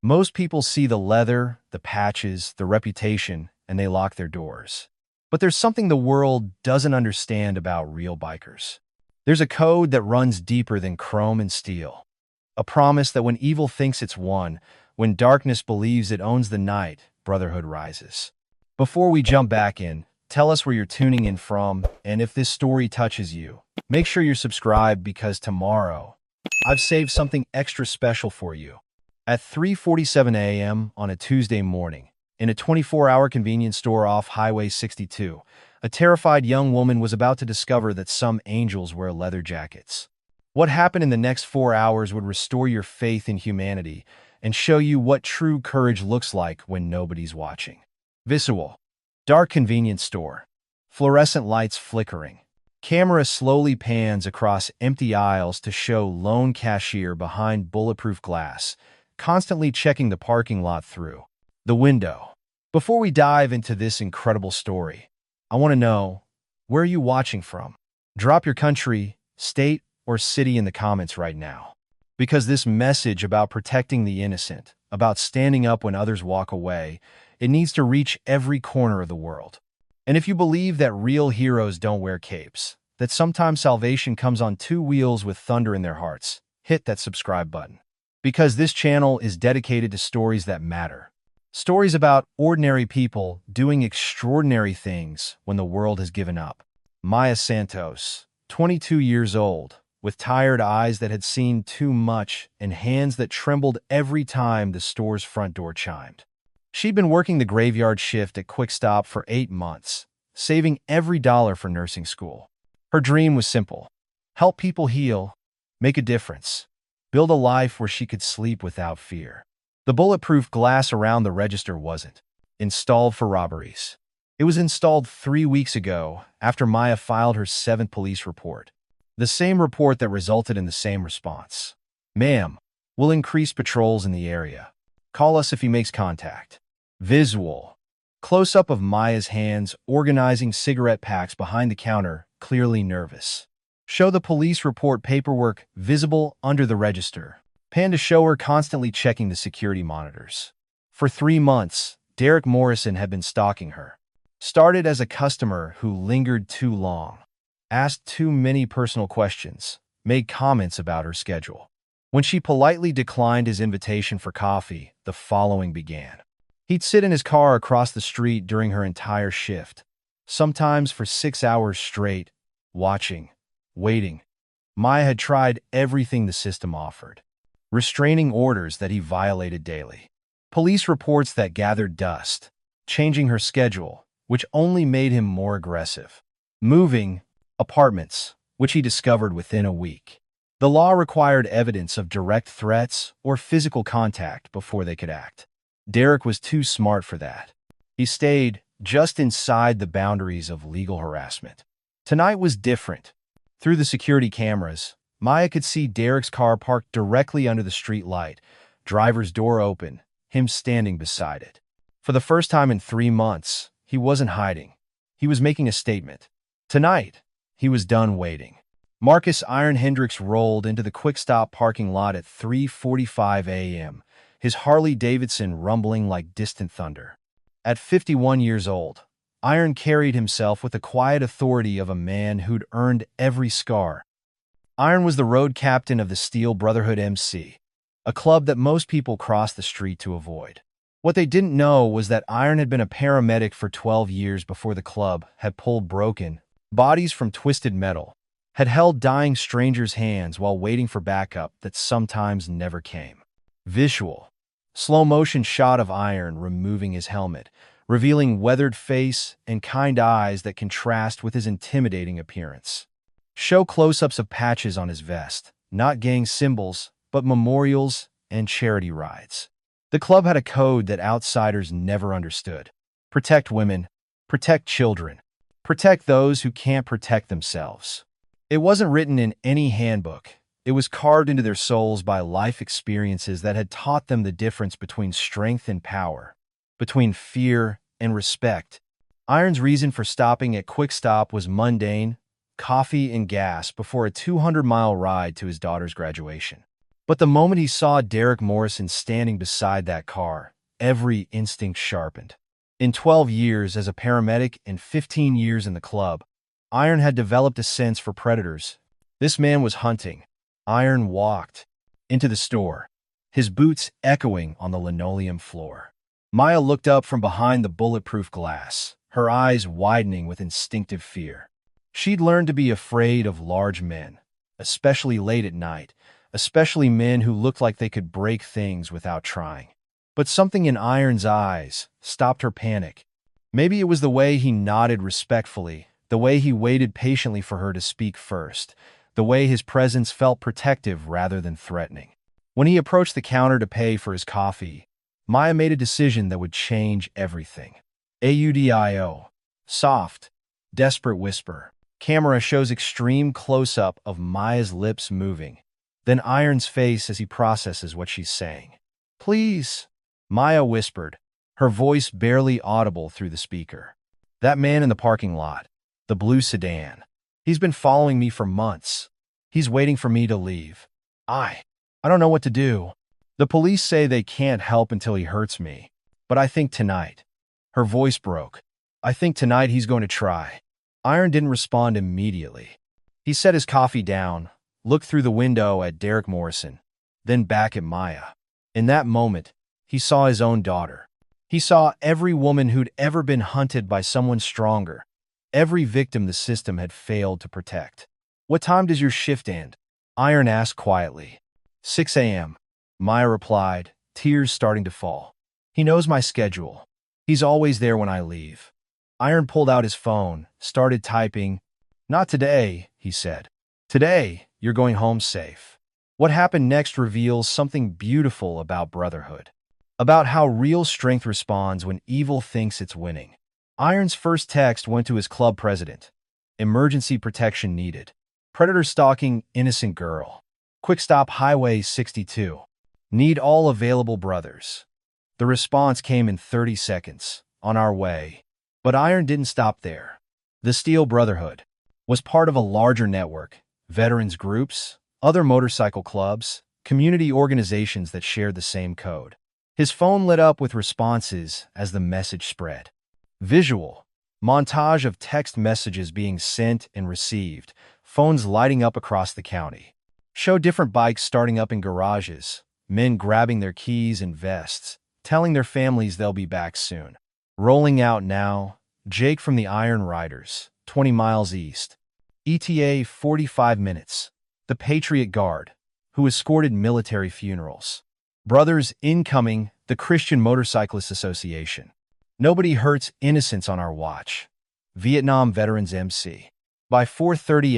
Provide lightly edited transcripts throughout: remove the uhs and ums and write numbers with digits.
Most people see the leather, the patches, the reputation, and they lock their doors. But there's something the world doesn't understand about real bikers. There's a code that runs deeper than chrome and steel. A promise that when evil thinks it's won, when darkness believes it owns the night, brotherhood rises. Before we jump back in, tell us where you're tuning in from, and if this story touches you, make sure you're subscribed because tomorrow, I've saved something extra special for you. At 3:47 a.m. on a Tuesday morning, in a 24-hour convenience store off Highway 62, a terrified young woman was about to discover that some angels wear leather jackets. What happened in the next 4 hours would restore your faith in humanity and show you what true courage looks like when nobody's watching. Visual. Dark convenience store. Fluorescent lights flickering. Camera slowly pans across empty aisles to show lone cashier behind bulletproof glass, constantly checking the parking lot through the window. Before we dive into this incredible story, I want to know, where are you watching from? Drop your country, state, or city in the comments right now. Because this message about protecting the innocent, about standing up when others walk away, it needs to reach every corner of the world. And if you believe that real heroes don't wear capes, that sometimes salvation comes on two wheels with thunder in their hearts, hit that subscribe button. Because this channel is dedicated to stories that matter. Stories about ordinary people doing extraordinary things when the world has given up. Maya Santos, 22 years old, with tired eyes that had seen too much and hands that trembled every time the store's front door chimed. She'd been working the graveyard shift at Quick Stop for 8 months, saving every dollar for nursing school. Her dream was simple: help people heal, make a difference, build a life where she could sleep without fear. The bulletproof glass around the register wasn't installed for robberies. It was installed 3 weeks ago after Maya filed her 7th police report. The same report that resulted in the same response. Ma'am, we'll increase patrols in the area. Call us if he makes contact. Visual. Close-up of Maya's hands organizing cigarette packs behind the counter, clearly nervous. Show the police report paperwork visible under the register. Pan to show her constantly checking the security monitors. For 3 months, Derek Morrison had been stalking her. Started as a customer who lingered too long, asked too many personal questions, made comments about her schedule. When she politely declined his invitation for coffee, the following began. He'd sit in his car across the street during her entire shift, sometimes for 6 hours straight, watching, waiting. Maya had tried everything the system offered. Restraining orders that he violated daily. Police reports that gathered dust. Changing her schedule, which only made him more aggressive. Moving apartments, which he discovered within a week. The law required evidence of direct threats or physical contact before they could act. Derek was too smart for that. He stayed just inside the boundaries of legal harassment. Tonight was different. Through the security cameras, Maya could see Derek's car parked directly under the street light, driver's door open, him standing beside it. For the first time in 3 months, he wasn't hiding. He was making a statement. Tonight, he was done waiting. Marcus Iron Hendricks rolled into the Quick Stop parking lot at 3:45 a.m., his Harley-Davidson rumbling like distant thunder. At 51 years old, Iron carried himself with the quiet authority of a man who'd earned every scar. Iron was the road captain of the Steel Brotherhood MC, a club that most people crossed the street to avoid. What they didn't know was that Iron had been a paramedic for 12 years before the club had pulled broken bodies from twisted metal, had held dying strangers' hands while waiting for backup that sometimes never came. Visual. Slow-motion shot of Iron removing his helmet, revealing weathered face and kind eyes that contrast with his intimidating appearance. Show close-ups of patches on his vest, not gang symbols, but memorials and charity rides. The club had a code that outsiders never understood. Protect women, protect children, protect those who can't protect themselves. It wasn't written in any handbook. It was carved into their souls by life experiences that had taught them the difference between strength and power, between fear and respect. Iron's reason for stopping at Quick Stop was mundane: coffee and gas before a 200-mile ride to his daughter's graduation. But the moment he saw Derek Morrison standing beside that car, every instinct sharpened. In 12 years as a paramedic and 15 years in the club, Iron had developed a sense for predators. This man was hunting. Iron walked into the store, his boots echoing on the linoleum floor. Maya looked up from behind the bulletproof glass, her eyes widening with instinctive fear. She'd learned to be afraid of large men, especially late at night, especially men who looked like they could break things without trying. But something in Iron's eyes stopped her panic. Maybe it was the way he nodded respectfully, the way he waited patiently for her to speak first, the way his presence felt protective rather than threatening. When he approached the counter to pay for his coffee, Maya made a decision that would change everything. AUDIO. Soft, desperate whisper. Camera shows extreme close-up of Maya's lips moving, then Iron's face as he processes what she's saying. Please, Maya whispered, her voice barely audible through the speaker. That man in the parking lot, the blue sedan. He's been following me for months. He's waiting for me to leave. I don't know what to do. The police say they can't help until he hurts me. But I think tonight. Her voice broke. I think tonight he's going to try. Iron didn't respond immediately. He set his coffee down, looked through the window at Derek Morrison, then back at Maya. In that moment, he saw his own daughter. He saw every woman who'd ever been hunted by someone stronger, every victim the system had failed to protect. What time does your shift end? Iron asked quietly. 6 a.m. Maya replied, tears starting to fall. He knows my schedule. He's always there when I leave. Iron pulled out his phone, started typing. Not today, he said. Today, you're going home safe. What happened next reveals something beautiful about brotherhood. About how real strength responds when evil thinks it's winning. Iron's first text went to his club president. Emergency protection needed. Predator stalking innocent girl. Quick stop Highway 62. Need all available brothers. The response came in 30 seconds. On our way. But Iron didn't stop there. The Steel Brotherhood was part of a larger network, veterans groups, other motorcycle clubs, community organizations that shared the same code. His phone lit up with responses as the message spread. Visual. Montage of text messages being sent and received, phones lighting up across the county. Show different bikes starting up in garages, men grabbing their keys and vests, telling their families they'll be back soon. Rolling out now, Jake from the Iron Riders, 20 miles east. ETA 45 minutes. The Patriot Guard, who escorted military funerals. Brothers incoming, the Christian Motorcyclists Association. Nobody hurts innocents on our watch. Vietnam Veterans MC. By 4:30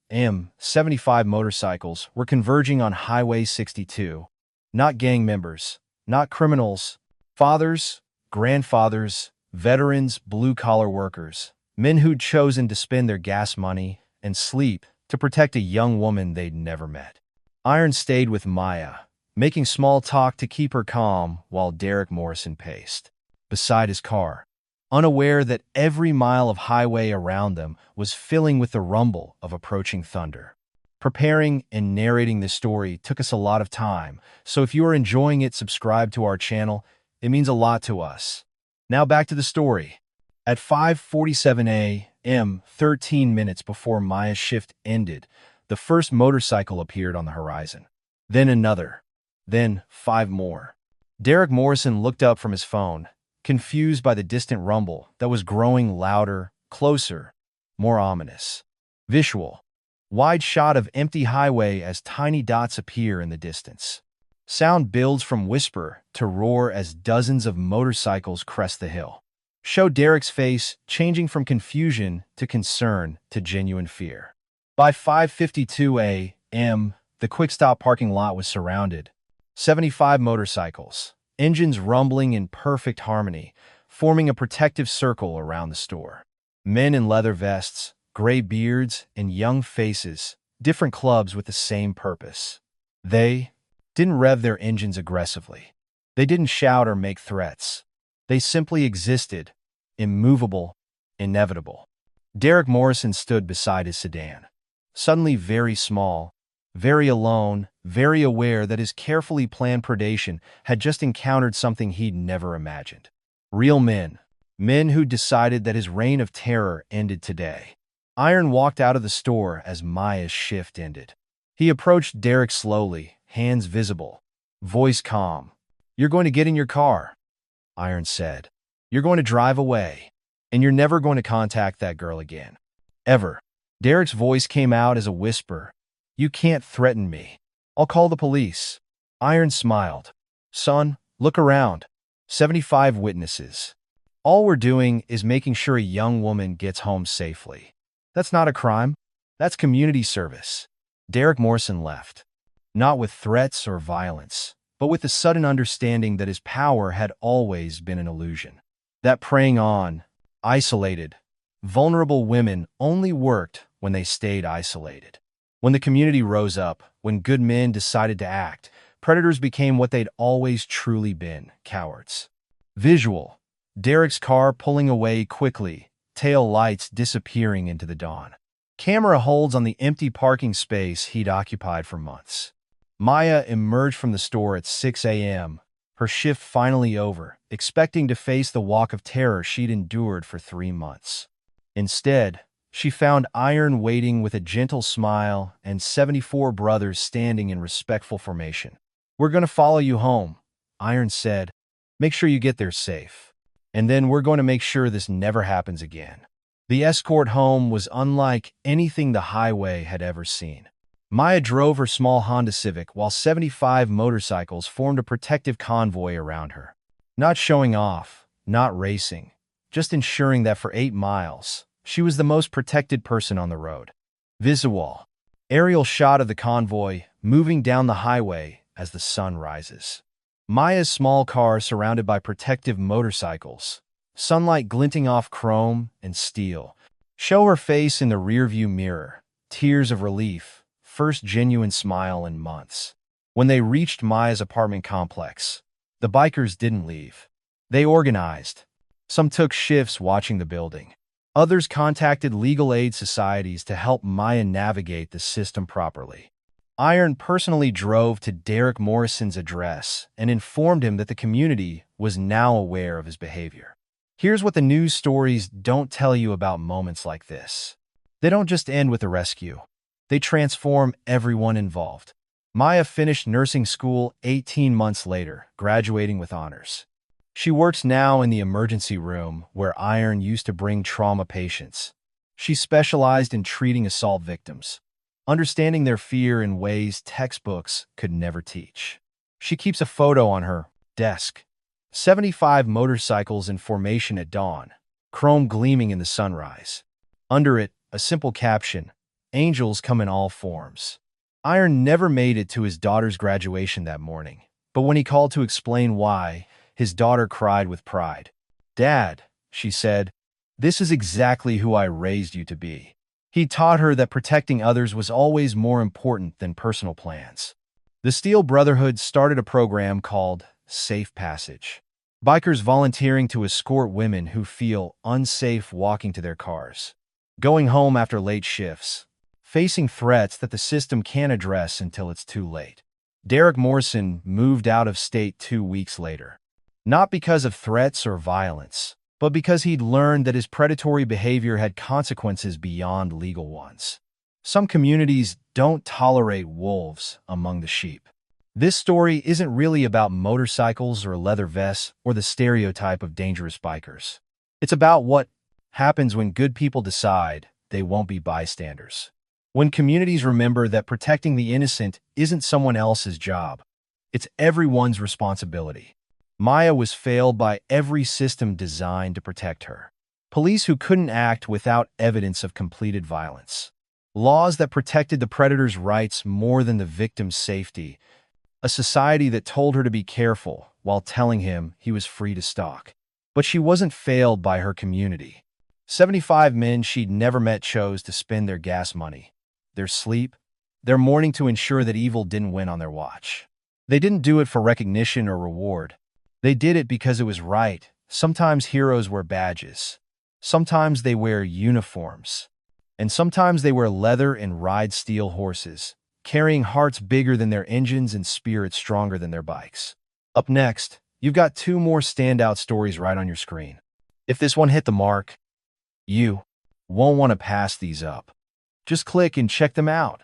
a.m., 75 motorcycles were converging on Highway 62. Not gang members, not criminals. Fathers, grandfathers, veterans, blue-collar workers. Men who'd chosen to spend their gas money and sleep to protect a young woman they'd never met. Iron stayed with Maya, making small talk to keep her calm while Derek Morrison paced beside his car, unaware that every mile of highway around them was filling with the rumble of approaching thunder. Preparing and narrating this story took us a lot of time, so if you are enjoying it, subscribe to our channel. It means a lot to us. Now back to the story. At 5:47 a.m., 13 minutes before Maya's shift ended, the first motorcycle appeared on the horizon. Then another. Then 5 more. Derek Morrison looked up from his phone, confused by the distant rumble that was growing louder, closer, more ominous. Visual. Wide shot of empty highway as tiny dots appear in the distance. Sound builds from whisper to roar as dozens of motorcycles crest the hill. Show Derek's face changing from confusion to concern to genuine fear. By 5:52 a.m., the quick-stop parking lot was surrounded. 75 motorcycles, engines rumbling in perfect harmony, forming a protective circle around the store. Men in leather vests, gray beards, and young faces, different clubs with the same purpose. They didn't rev their engines aggressively. They didn't shout or make threats. They simply existed, immovable, inevitable. Derek Morrison stood beside his sedan. Suddenly very small, very alone, very aware that his carefully planned predation had just encountered something he'd never imagined. Real men. Men who decided that his reign of terror ended today. Iron walked out of the store as Maya's shift ended. He approached Derek slowly, hands visible, voice calm. "You're going to get in your car," Iron said. "You're going to drive away, and you're never going to contact that girl again. Ever." Derek's voice came out as a whisper. "You can't threaten me. I'll call the police." Iron smiled. "Son, look around. 75 witnesses. All we're doing is making sure a young woman gets home safely. That's not a crime. That's community service." Derek Morrison left. Not with threats or violence, but with the sudden understanding that his power had always been an illusion. That preying on, isolated, vulnerable women only worked when they stayed isolated. When the community rose up, when good men decided to act, predators became what they'd always truly been, cowards. Visual. Derek's car pulling away quickly, tail lights disappearing into the dawn. Camera holds on the empty parking space he'd occupied for months. Maya emerged from the store at 6 a.m., her shift finally over, expecting to face the walk of terror she'd endured for 3 months. Instead, she found Iron waiting with a gentle smile and 74 brothers standing in respectful formation. "We're going to follow you home," Iron said. "Make sure you get there safe. And then we're going to make sure this never happens again." The escort home was unlike anything the highway had ever seen. Maya drove her small Honda Civic while 75 motorcycles formed a protective convoy around her. Not showing off, not racing, just ensuring that for 8 miles, she was the most protected person on the road. Visual. Aerial shot of the convoy moving down the highway as the sun rises. Maya's small car surrounded by protective motorcycles, sunlight glinting off chrome and steel. Show her face in the rearview mirror, tears of relief, first genuine smile in months. When they reached Maya's apartment complex, the bikers didn't leave. They organized. Some took shifts watching the building. Others contacted legal aid societies to help Maya navigate the system properly. Iron personally drove to Derek Morrison's address and informed him that the community was now aware of his behavior. Here's what the news stories don't tell you about moments like this. They don't just end with a rescue. They transform everyone involved. Maya finished nursing school 18 months later, graduating with honors. She works now in the emergency room where Iron used to bring trauma patients. She specialized in treating assault victims, understanding their fear in ways textbooks could never teach. She keeps a photo on her desk. 75 motorcycles in formation at dawn, chrome gleaming in the sunrise. Under it, a simple caption, "Angels come in all forms." Iron never made it to his daughter's graduation that morning, but when he called to explain why, his daughter cried with pride. "Dad," she said, "this is exactly who I raised you to be." He taught her that protecting others was always more important than personal plans. The Steel Brotherhood started a program called Safe Passage. Bikers volunteering to escort women who feel unsafe walking to their cars, going home after late shifts, facing threats that the system can't address until it's too late. Derek Morrison moved out of state 2 weeks later. Not because of threats or violence, but because he'd learned that his predatory behavior had consequences beyond legal ones. Some communities don't tolerate wolves among the sheep. This story isn't really about motorcycles or leather vests or the stereotype of dangerous bikers. It's about what happens when good people decide they won't be bystanders. When communities remember that protecting the innocent isn't someone else's job, it's everyone's responsibility. Maya was failed by every system designed to protect her. Police who couldn't act without evidence of completed violence. Laws that protected the predator's rights more than the victim's safety. A society that told her to be careful while telling him he was free to stalk. But she wasn't failed by her community. 75 men she'd never met chose to spend their gas money, their sleep, their mourning to ensure that evil didn't win on their watch. They didn't do it for recognition or reward. They did it because it was right. Sometimes heroes wear badges. Sometimes they wear uniforms. And sometimes they wear leather and ride steel horses, carrying hearts bigger than their engines and spirits stronger than their bikes. Up next, you've got two more standout stories right on your screen. If this one hit the mark, you won't want to pass these up. Just click and check them out.